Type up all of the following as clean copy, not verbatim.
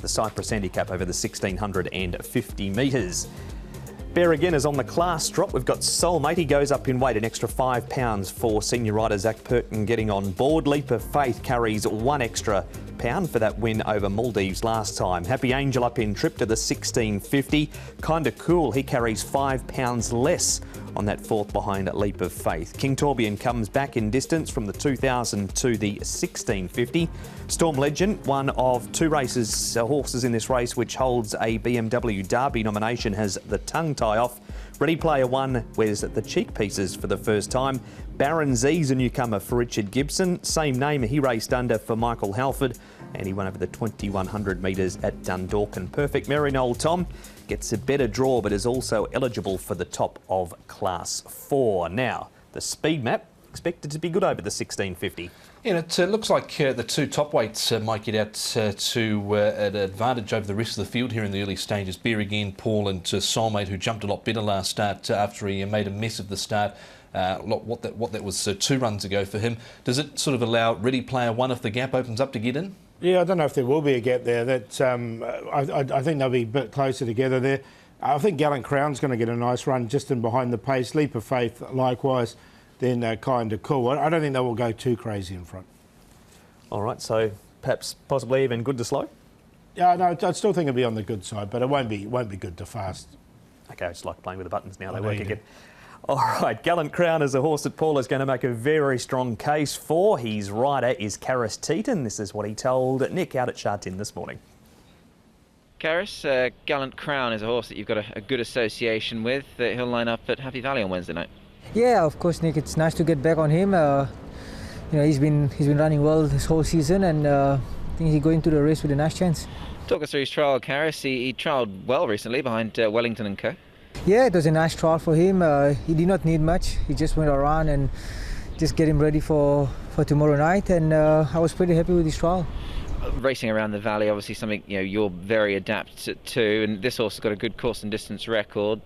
the Cypress handicap over the 1650 metres. Bear again is on the class drop. We've got Soulmate. He goes up in weight, an extra £5 for senior rider Zach Purton getting on board. Leap of Faith carries £1 extra for that win over Maldives last time. Happy Angel up in trip to the 1650. Kinda Cool, he carries £5 less on that fourth behind Leap of Faith. King Torbian comes back in distance from the 2000 to the 1650. Storm Legend, one of two horses in this race which holds a BMW Derby nomination, has the tongue tie off. Ready Player One wears the cheek pieces for the first time. Baron Z's a newcomer for Richard Gibson. Same name he raced under for Michael Halford, and he won over the 2100 metres at Dundalkin. Perfect Merrinol Tom gets a better draw but is also eligible for the top of Class 4. Now, the speed map expected to be good over the 1650. Yeah, it looks like the two top weights might get out to an advantage over the rest of the field here in the early stages. Bear Again, Paul and Soulmate, who jumped a lot better last start after he made a mess of the start. What that was 2 runs ago for him. Does it sort of allow Ready Player One, if the gap opens up, to get in? Yeah, I don't know if there will be a gap there. That I think they'll be a bit closer together there. I think Gallant Crown's going to get a nice run just in behind the pace. Leap of Faith likewise. Then Kinda Cool. I don't think they will go too crazy in front. All right, so perhaps possibly even good to slow? Yeah, no, I still think it'll be on the good side, but it won't be good to fast. Okay, I just like playing with the buttons now. They work again. All right, Gallant Crown is a horse that Paul is going to make a very strong case for. His rider is Karis Teaton. This is what he told Nick out at Shartin this morning. Karis, Gallant Crown is a horse that you've got a good association with. He'll line up at Happy Valley on Wednesday night. Yeah, of course, Nick. It's nice to get back on him. You know, he's been running well this whole season, and I think he's going to the race with a nice chance. Talk us through his trial, Karis. He trialled well recently behind Wellington and Co. Yeah, it was a nice trial for him. He did not need much. He just went around and just get him ready for tomorrow night, and I was pretty happy with his trial. Racing around the valley, obviously something you're very adept to, and this horse has got a good course and distance record.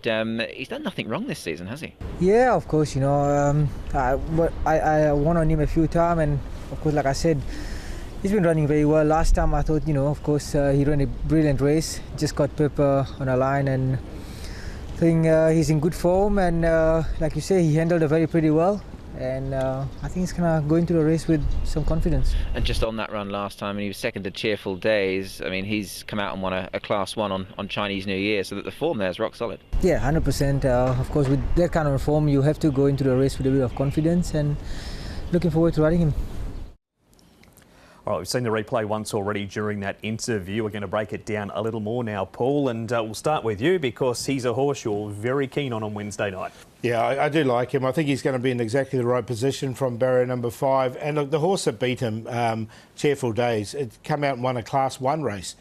He's done nothing wrong this season, has he? Yeah, of course. You know, I won on him a few times, and of course, like I said, he's been running very well. Last time I thought, of course, he ran a brilliant race. Just got Pepper on a line, and I think he's in good form. And like you say, he handled it pretty well. And I think he's going to go into the race with some confidence. And just on that run last time, and he was second to Cheerful Days. I mean, he's come out and won a Class 1 on Chinese New Year, so that the form there is rock solid. Yeah, 100%. Of course, with that kind of form, you have to go into the race with a bit of confidence, and looking forward to riding him. All right, we've seen the replay once already during that interview. We're going to break it down a little more now, Paul, and we'll start with you because he's a horse you're very keen on Wednesday night. Yeah, I do like him. I think he's going to be in exactly the right position from barrier number 5. And look, the horse that beat him, Cheerful Days, it come out and won a Class 1 race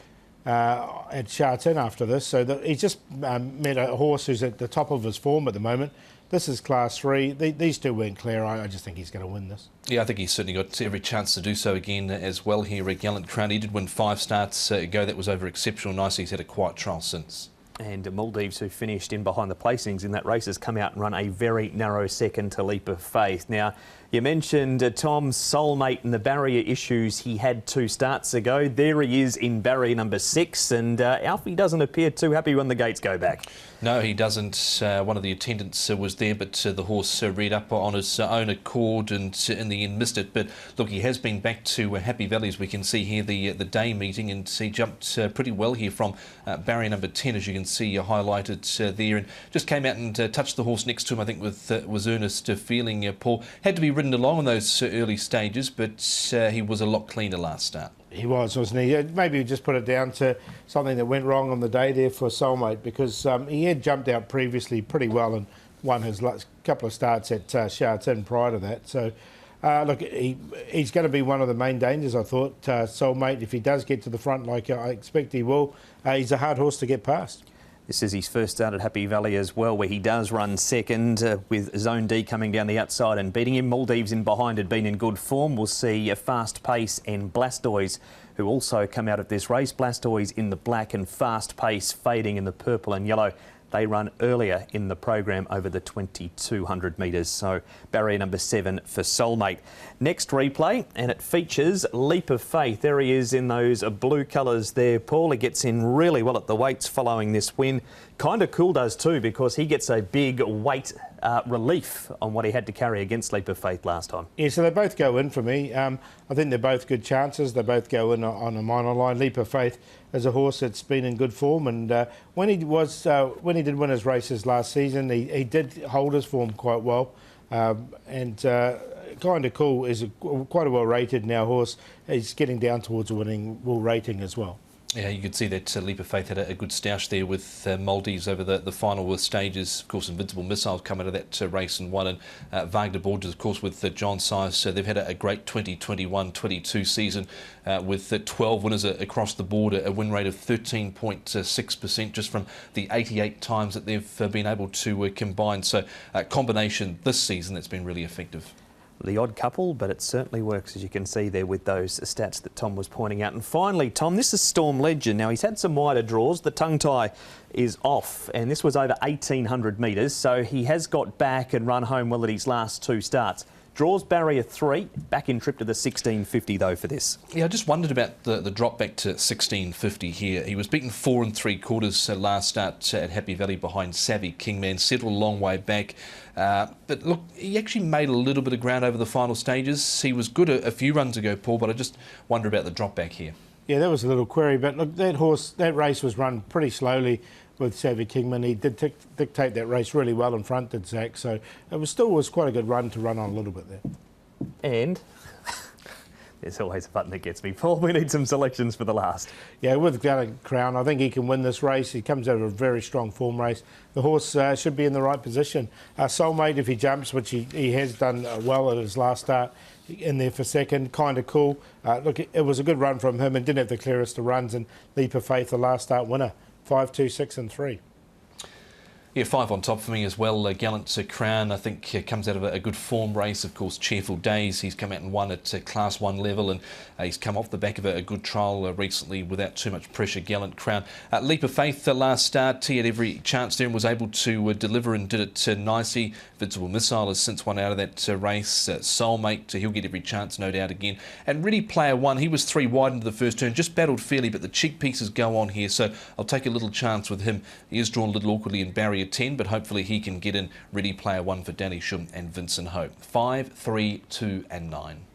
at Shartin after this. So he's just met a horse who's at the top of his form at the moment. This is Class 3. These two weren't clear. I just think he's going to win this. Yeah, I think he's certainly got every chance to do so again as well here at Gallant Crown. He did win 5 starts ago. That was over exceptional nice. He's had a quiet trial since. And Maldives, who finished in behind the placings in that race, has come out and run a very narrow second to Leap of Faith. Now, you mentioned Tom's Soulmate and the barrier issues he had 2 starts ago. There he is in barrier number 6, and Alfie doesn't appear too happy when the gates go back. No, he doesn't. One of the attendants was there, but the horse read up on his own accord and in the end missed it. But look, he has been back to Happy Valley, as we can see here, the day meeting, and he jumped pretty well here from barrier number 10, as you can see highlighted there, and just came out and touched the horse next to him, I think, was earnest feeling. Paul had to be ridden along in those early stages, but he was a lot cleaner last start. He was, wasn't he? Maybe just put it down to something that went wrong on the day there for Soulmate, because he had jumped out previously pretty well and won his last couple of starts at Shartin prior to that. So, look, he's going to be one of the main dangers, I thought, Soulmate. If he does get to the front like I expect he will, he's a hard horse to get past. This is his first start at Happy Valley as well, where he does run second with Zone D coming down the outside and beating him. Maldives in behind had been in good form. We'll see a Fast Pace and Blastoise, who also come out of this race. Blastoise in the black and Fast Pace fading in the purple and yellow. They run earlier in the program over the 2200 metres. So barrier number 7 for Soulmate. Next replay, and it features Leap of Faith. There he is in those blue colours there, Paul. He gets in really well at the weights following this win. Kind of cool does too, because he gets a big weight relief on what he had to carry against Leap of Faith last time. Yeah, so they both go in for me. I think they're both good chances. They both go in on a minor line. Leap of Faith is a horse that's been in good form, and when he did win his races last season, he did hold his form quite well. And Kind of Cool is quite a well rated now horse. He's getting down towards a winning will rating as well. Yeah, you could see that Leap of Faith had a good stoush there with Maldives over the final stages. Of course, Invincible Missile come out of that race and won. And Wagner Borges, of course, with John Size. They've had a great 2021-22 season with 12 winners across the board, a win rate of 13.6% just from the 88 times that they've been able to combine. So a combination this season that's been really effective. The odd couple, but it certainly works, as you can see there with those stats that Tom was pointing out. And finally, Tom, this is Storm Legend. Now, he's had some wider draws. The tongue tie is off, and this was over 1,800 metres, so he has got back and run home well at his last 2 starts. Draws barrier 3, back in trip to the 1650 though for this. Yeah, I just wondered about the drop back to 1650 here. He was beaten 4 3/4 last start at Happy Valley behind Savvy Kingman, settled a long way back. But look, he actually made a little bit of ground over the final stages. He was good a few runs ago, Paul, but I just wonder about the drop back here. Yeah, that was a little query, but look, that race was run pretty slowly with Savvy Kingman. He did dictate that race really well in front, did Zach, so it was quite a good run to run on a little bit there. And there's always a button that gets me. Paul, we need some selections for the last. Yeah, with Gallant Crown, I think he can win this race. He comes out of a very strong form race. The horse should be in the right position. Soulmate, if he jumps, which he has done well at his last start, in there for second. Kind of Cool. Look, it was a good run from him and didn't have the clearest of runs. And Leap of Faith, the last start winner. 5, 2, 6 and 3. Yeah, 5 on top for me as well. Gallant Crown, I think, comes out of a good form race. Of course, Cheerful Days, he's come out and won at Class 1 level, and he's come off the back of a good trial recently without too much pressure. Gallant Crown. Leap of Faith, the last start, he had every chance there and was able to deliver and did it nicely. Invincible Missile has since won out of that race. Soulmate, he'll get every chance, no doubt, again. And Ready Player One, he was 3 wide into the first turn, just battled fairly, but the cheek pieces go on here, so I'll take a little chance with him. He is drawn a little awkwardly in barrier 10, but hopefully he can get in. Ready Player One for Danny Shum and Vincent Ho. 5, 3, 2 and 9.